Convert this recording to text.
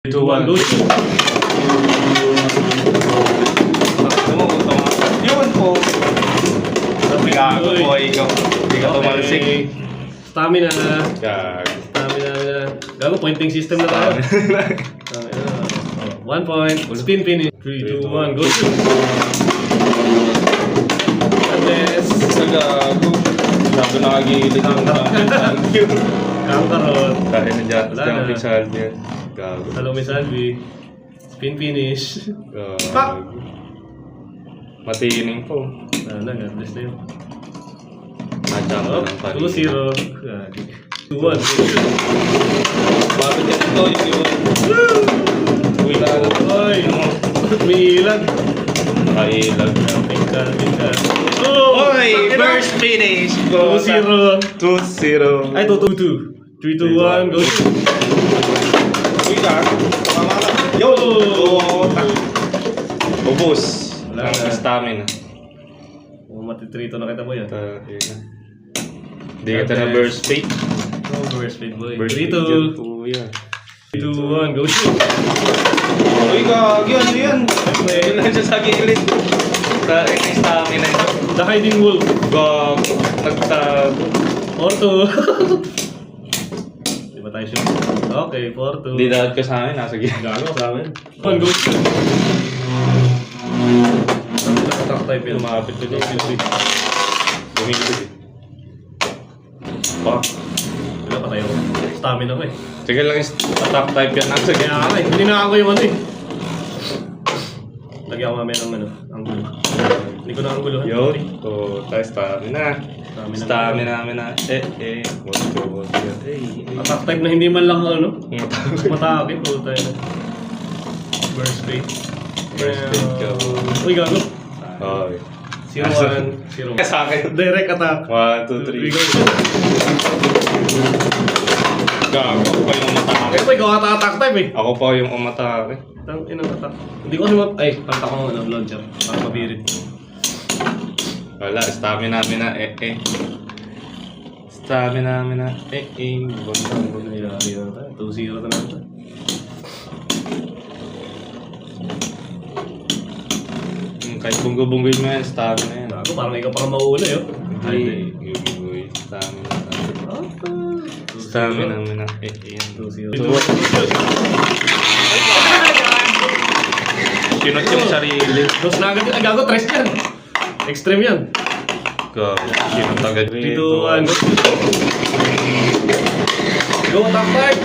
3, 2, 1, go! Yun po. Gago po, ikaw. Hindi ka tumalsik. Stamina na. Gago. Stamina na. Gago, pointing system na tayo. 1 point. Spin finish. 3, 2, 1, go! Yes. Sa gago. Sabi nakagilid yung jumping salve. Kangkarot. Dahil na jumping salve yan. Gago. Salome Salvi. Spin finish. Gago. Matiining po. God bless na yun. Nadjump na ng pari. 2-0. 2-1. Bakit yan ito yun? Uy, gago. Oy! Umiilag. Nakailag. Pinka. Oy! First finish! 2-0. 2-0. Ay, 2-2. 3, 2, 1, go! Uy, gago. Yo! Ubus. Wala Ang na. stamina. Matitrito na kita, boy. Hindi kita na burst fate. Burst speed, boy. Burst 3, fate 2. yan po yan. 3, 2, 1, go! Uy, gagi, ano yan? Yun lang siya sa gilid. Sa stamina ito. The Hiding Wolf. Gag. Nagtago. 4-2. Di ba tayo sure? Okay, 4-2. Hindi dapat ka sa amin, nasa gilid. Gago sa amin. 1, go! Attack type yun. Lumapit ko dito. Lumipit eh. Pa. Wala pa tayo. Stamina ko eh. Sige lang yung attack type yan. Nasa Kaya nga eh. Hindi na ako yung ano eh. Lagyan ko mamaya ng ano. Ang gulo. Hindi ko na ang guluhan. Yo. So, tayo stamina. Stamina namin na. What's go. Attack type na hindi man lang ano. Matake po tayo. Burst fate. Burst fate ka. Uy, gago. Okay. 0-1. 0-1. Sa akin. Direct attack. 1, 2, 3. Gago. Ako pa yung umatake. Ito ikaw attack type eh. Ako pa yung umatake. Tang inang attack. Hindi ko kasi ay, kanta ko ng launcher. Para mabirit. Wala. Stamina namin na. Stamina namin na. Huwag na ilari na tayo. 2-0 na natin. Kahit bunggo-bunggoy mo yan, stamina yan. Gago, parang ikaw parang mauuna yun. Hindi. Bunggoy. Stamina. Stamina namin na. 2-0. Kinot yung sarili. Dos na agad. Ay, gago, 3 yan. Extreme yan. Go. Kinot agad. 3, 2, 1, go. Go, attack type!